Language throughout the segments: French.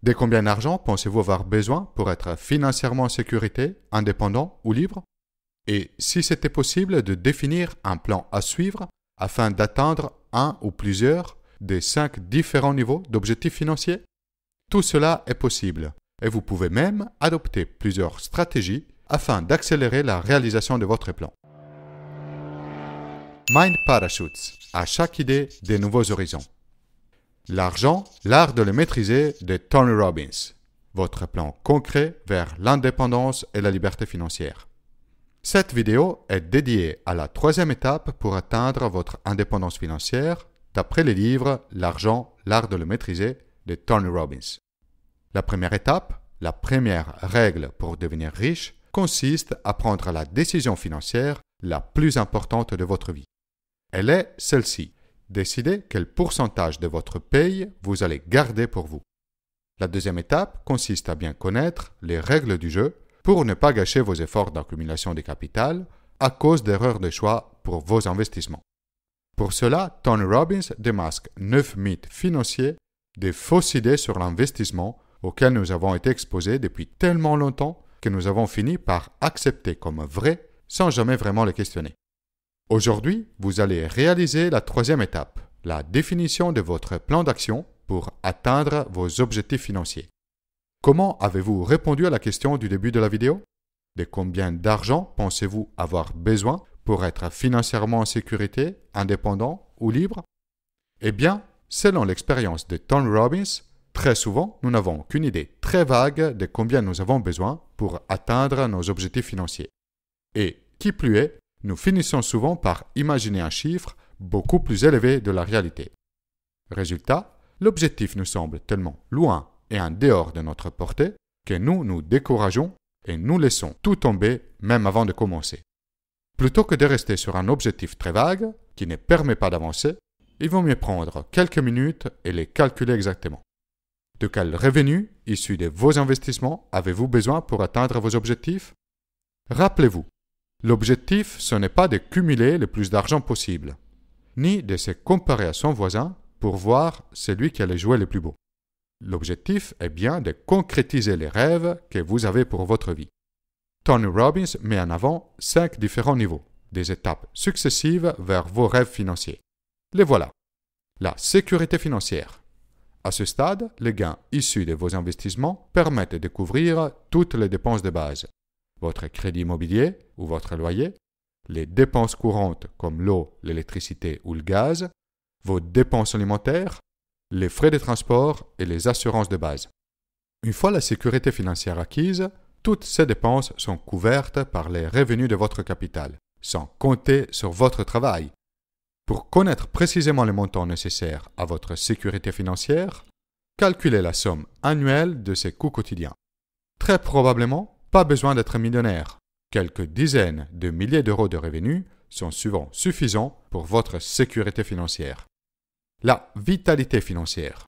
De combien d'argent pensez-vous avoir besoin pour être financièrement en sécurité, indépendant ou libre? Et si c'était possible de définir un plan à suivre afin d'atteindre un ou plusieurs des 5 différents niveaux d'objectifs financiers? Tout cela est possible et vous pouvez même adopter plusieurs stratégies afin d'accélérer la réalisation de votre plan. Mind Parachutes, à chaque idée des nouveaux horizons. L'argent, l'art de le maîtriser de Tony Robbins. Votre plan concret vers l'indépendance et la liberté financière. Cette vidéo est dédiée à la 3e étape pour atteindre votre indépendance financière d'après les livres L'argent, l'art de le maîtriser de Tony Robbins. La première étape, la première règle pour devenir riche, consiste à prendre la décision financière la plus importante de votre vie. Elle est celle-ci. Décidez quel pourcentage de votre paye vous allez garder pour vous. La deuxième étape consiste à bien connaître les règles du jeu pour ne pas gâcher vos efforts d'accumulation de capital à cause d'erreurs de choix pour vos investissements. Pour cela, Tony Robbins démasque 9 mythes financiers, des fausses idées sur l'investissement auxquelles nous avons été exposés depuis tellement longtemps que nous avons fini par accepter comme vrai sans jamais vraiment les questionner. Aujourd'hui, vous allez réaliser la 3e étape, la définition de votre plan d'action pour atteindre vos objectifs financiers. Comment avez-vous répondu à la question du début de la vidéo? De combien d'argent pensez-vous avoir besoin pour être financièrement en sécurité, indépendant ou libre? Eh bien, selon l'expérience de Tony Robbins, très souvent, nous n'avons qu'une idée très vague de combien nous avons besoin pour atteindre nos objectifs financiers. Et, qui plus est, nous finissons souvent par imaginer un chiffre beaucoup plus élevé de la réalité. Résultat, l'objectif nous semble tellement loin et en dehors de notre portée que nous nous décourageons et nous laissons tout tomber même avant de commencer. Plutôt que de rester sur un objectif très vague qui ne permet pas d'avancer, il vaut mieux prendre quelques minutes et les calculer exactement. De quels revenus issus de vos investissements avez-vous besoin pour atteindre vos objectifs? Rappelez-vous, l'objectif, ce n'est pas de cumuler le plus d'argent possible, ni de se comparer à son voisin pour voir celui qui a les jouets les plus beaux. L'objectif est bien de concrétiser les rêves que vous avez pour votre vie. Tony Robbins met en avant 5 différents niveaux, des étapes successives vers vos rêves financiers. Les voilà. La sécurité financière. À ce stade, les gains issus de vos investissements permettent de couvrir toutes les dépenses de base. Votre crédit immobilier ou votre loyer, les dépenses courantes comme l'eau, l'électricité ou le gaz, vos dépenses alimentaires, les frais de transport et les assurances de base. Une fois la sécurité financière acquise, toutes ces dépenses sont couvertes par les revenus de votre capital, sans compter sur votre travail. Pour connaître précisément le montant nécessaire à votre sécurité financière, calculez la somme annuelle de ses coûts quotidiens. Très probablement, pas besoin d'être millionnaire. Quelques dizaines de milliers d'euros de revenus sont souvent suffisants pour votre sécurité financière. La vitalité financière.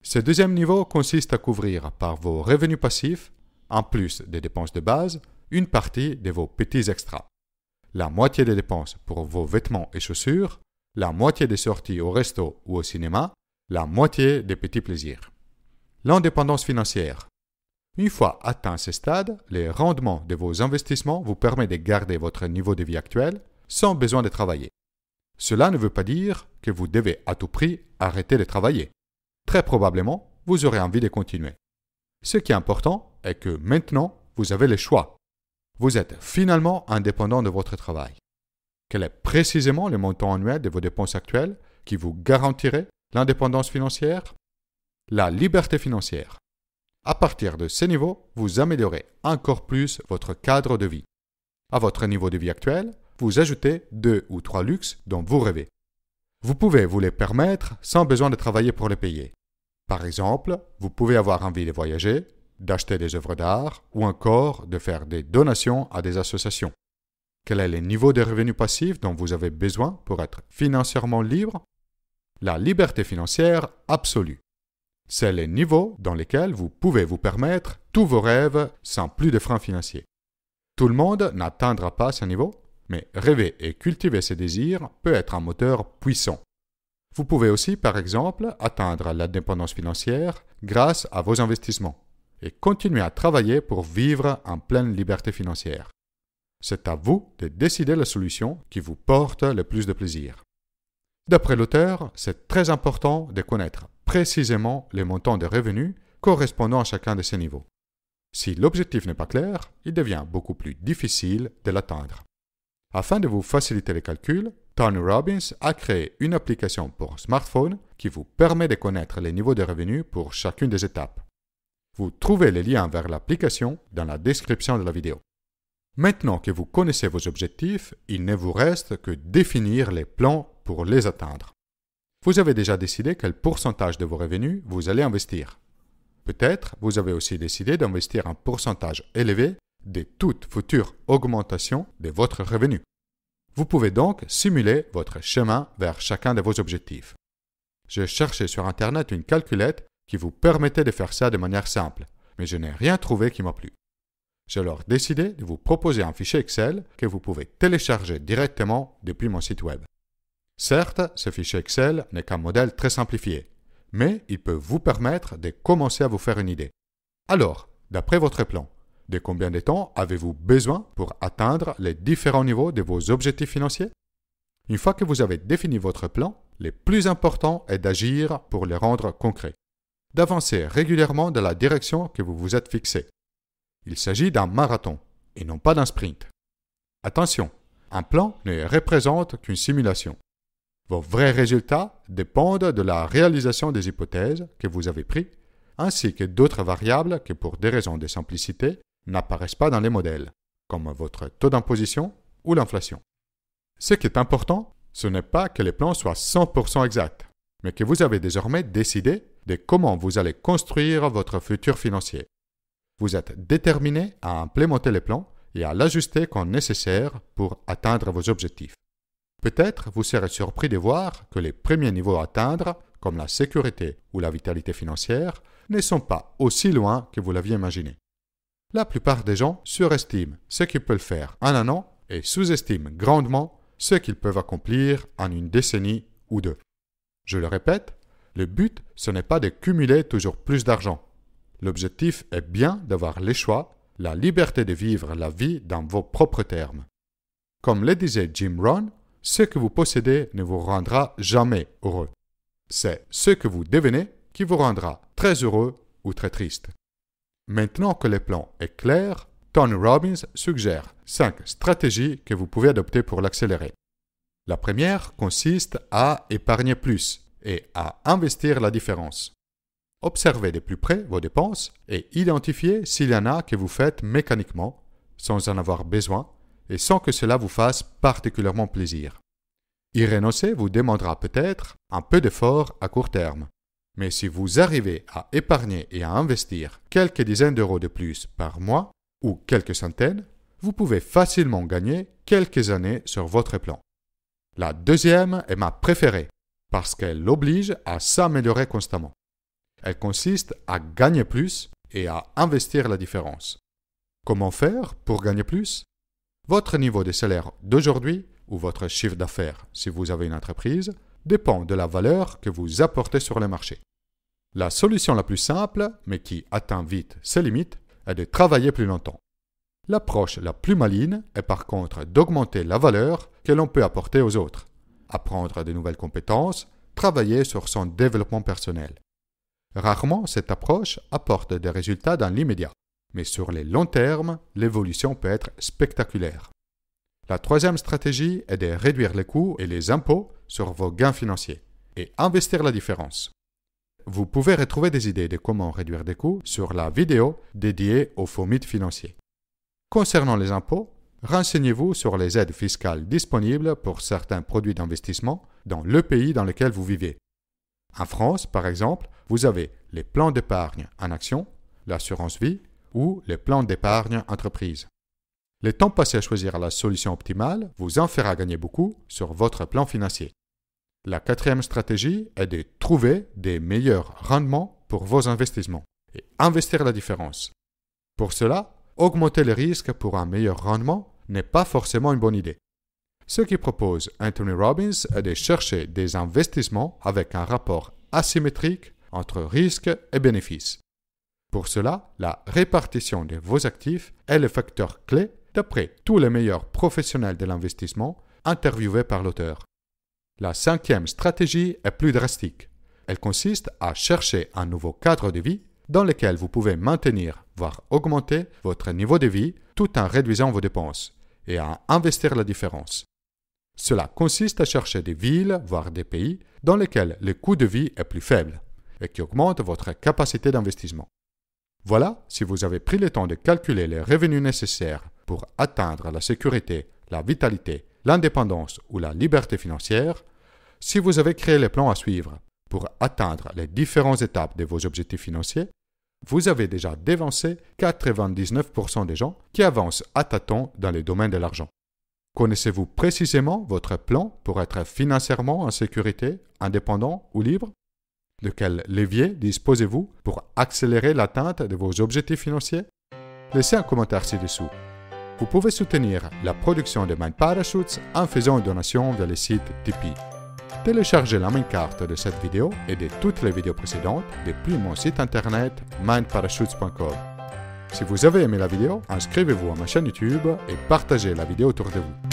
Ce deuxième niveau consiste à couvrir par vos revenus passifs, en plus des dépenses de base, une partie de vos petits extras. La moitié des dépenses pour vos vêtements et chaussures, la moitié des sorties au resto ou au cinéma, la moitié des petits plaisirs. L'indépendance financière. Une fois atteint ce stade, les rendements de vos investissements vous permettent de garder votre niveau de vie actuel sans besoin de travailler. Cela ne veut pas dire que vous devez à tout prix arrêter de travailler. Très probablement, vous aurez envie de continuer. Ce qui est important est que maintenant, vous avez le choix. Vous êtes finalement indépendant de votre travail. Quel est précisément le montant annuel de vos dépenses actuelles qui vous garantirait l'indépendance financière? La liberté financière. À partir de ce niveau, vous améliorez encore plus votre cadre de vie. À votre niveau de vie actuel, vous ajoutez 2 ou 3 luxes dont vous rêvez. Vous pouvez vous les permettre sans besoin de travailler pour les payer. Par exemple, vous pouvez avoir envie de voyager, d'acheter des œuvres d'art ou encore de faire des donations à des associations. Quel est le niveau de revenus passifs dont vous avez besoin pour être financièrement libre? La liberté financière absolue. C'est le niveau dans lequel vous pouvez vous permettre tous vos rêves sans plus de freins financiers. Tout le monde n'atteindra pas ce niveau, mais rêver et cultiver ses désirs peut être un moteur puissant. Vous pouvez aussi, par exemple, atteindre l'indépendance financière grâce à vos investissements et continuez à travailler pour vivre en pleine liberté financière. C'est à vous de décider la solution qui vous porte le plus de plaisir. D'après l'auteur, c'est très important de connaître précisément les montants de revenus correspondant à chacun de ces niveaux. Si l'objectif n'est pas clair, il devient beaucoup plus difficile de l'atteindre. Afin de vous faciliter les calculs, Tony Robbins a créé une application pour smartphone qui vous permet de connaître les niveaux de revenus pour chacune des étapes. Vous trouvez les liens vers l'application dans la description de la vidéo. Maintenant que vous connaissez vos objectifs, il ne vous reste que définir les plans pour les atteindre. Vous avez déjà décidé quel pourcentage de vos revenus vous allez investir. Peut-être vous avez aussi décidé d'investir un pourcentage élevé de toute future augmentation de votre revenu. Vous pouvez donc simuler votre chemin vers chacun de vos objectifs. J'ai cherché sur Internet une calculette qui vous permettait de faire ça de manière simple, mais je n'ai rien trouvé qui m'a plu. J'ai alors décidé de vous proposer un fichier Excel que vous pouvez télécharger directement depuis mon site web. Certes, ce fichier Excel n'est qu'un modèle très simplifié, mais il peut vous permettre de commencer à vous faire une idée. Alors, d'après votre plan, de combien de temps avez-vous besoin pour atteindre les différents niveaux de vos objectifs financiers? Une fois que vous avez défini votre plan, le plus important est d'agir pour le rendre concret, d'avancer régulièrement dans la direction que vous vous êtes fixée. Il s'agit d'un marathon et non pas d'un sprint. Attention, un plan ne représente qu'une simulation. Vos vrais résultats dépendent de la réalisation des hypothèses que vous avez prises, ainsi que d'autres variables qui, pour des raisons de simplicité, n'apparaissent pas dans les modèles, comme votre taux d'imposition ou l'inflation. Ce qui est important, ce n'est pas que les plans soient 100% exacts, mais que vous avez désormais décidé de comment vous allez construire votre futur financier. Vous êtes déterminé à implémenter les plans et à l'ajuster quand nécessaire pour atteindre vos objectifs. Peut-être vous serez surpris de voir que les premiers niveaux à atteindre, comme la sécurité ou la vitalité financière, ne sont pas aussi loin que vous l'aviez imaginé. La plupart des gens surestiment ce qu'ils peuvent faire en un an et sous-estiment grandement ce qu'ils peuvent accomplir en une décennie ou deux. Je le répète, le but, ce n'est pas de cumuler toujours plus d'argent. L'objectif est bien d'avoir les choix, la liberté de vivre la vie dans vos propres termes. Comme le disait Jim Rohn, ce que vous possédez ne vous rendra jamais heureux. C'est ce que vous devenez qui vous rendra très heureux ou très triste. Maintenant que le plan est clair, Tony Robbins suggère 5 stratégies que vous pouvez adopter pour l'accélérer. La première consiste à épargner plus et à investir la différence. Observez de plus près vos dépenses et identifiez s'il y en a que vous faites mécaniquement, sans en avoir besoin et sans que cela vous fasse particulièrement plaisir. Y renoncer vous demandera peut-être un peu d'effort à court terme. Mais si vous arrivez à épargner et à investir quelques dizaines d'euros de plus par mois ou quelques centaines, vous pouvez facilement gagner quelques années sur votre plan. La deuxième est ma préférée parce qu'elle l'oblige à s'améliorer constamment. Elle consiste à gagner plus et à investir la différence. Comment faire pour gagner plus? Votre niveau de salaire d'aujourd'hui ou votre chiffre d'affaires, si vous avez une entreprise, dépend de la valeur que vous apportez sur le marché. La solution la plus simple, mais qui atteint vite ses limites, est de travailler plus longtemps. L'approche la plus maligne est par contre d'augmenter la valeur que l'on peut apporter aux autres, apprendre de nouvelles compétences, travailler sur son développement personnel. Rarement cette approche apporte des résultats dans l'immédiat, mais sur les longs termes, l'évolution peut être spectaculaire. La troisième stratégie est de réduire les coûts et les impôts sur vos gains financiers et investir la différence. Vous pouvez retrouver des idées de comment réduire des coûts sur la vidéo dédiée aux faux mythes financiers. Concernant les impôts, renseignez-vous sur les aides fiscales disponibles pour certains produits d'investissement dans le pays dans lequel vous vivez. En France, par exemple, vous avez les plans d'épargne en action, l'assurance vie ou les plans d'épargne entreprise. Le temps passé à choisir la solution optimale vous en fera gagner beaucoup sur votre plan financier. La quatrième stratégie est de trouver des meilleurs rendements pour vos investissements et investir la différence. Pour cela, augmenter les risques pour un meilleur rendement n'est pas forcément une bonne idée. Ce qu'il propose Anthony Robbins est de chercher des investissements avec un rapport asymétrique entre risques et bénéfices. Pour cela, la répartition de vos actifs est le facteur clé d'après tous les meilleurs professionnels de l'investissement interviewés par l'auteur. La 5e stratégie est plus drastique. Elle consiste à chercher un nouveau cadre de vie dans lequel vous pouvez maintenir, voire augmenter votre niveau de vie tout en réduisant vos dépenses et à investir la différence. Cela consiste à chercher des villes, voire des pays, dans lesquels le coût de vie est plus faible et qui augmente votre capacité d'investissement. Voilà, si vous avez pris le temps de calculer les revenus nécessaires pour atteindre la sécurité, la vitalité, l'indépendance ou la liberté financière, si vous avez créé les plans à suivre pour atteindre les différentes étapes de vos objectifs financiers, vous avez déjà dévancé 99% des gens qui avancent à tâtons dans le domaine de l'argent. Connaissez-vous précisément votre plan pour être financièrement en sécurité, indépendant ou libre? De quel levier disposez-vous pour accélérer l'atteinte de vos objectifs financiers? Laissez un commentaire ci-dessous. Vous pouvez soutenir la production de Mind Parachutes en faisant une donation via le site Tipeee. Téléchargez la main carte de cette vidéo et de toutes les vidéos précédentes depuis mon site internet mindparachutes.com. Si vous avez aimé la vidéo, inscrivez-vous à ma chaîne YouTube et partagez la vidéo autour de vous.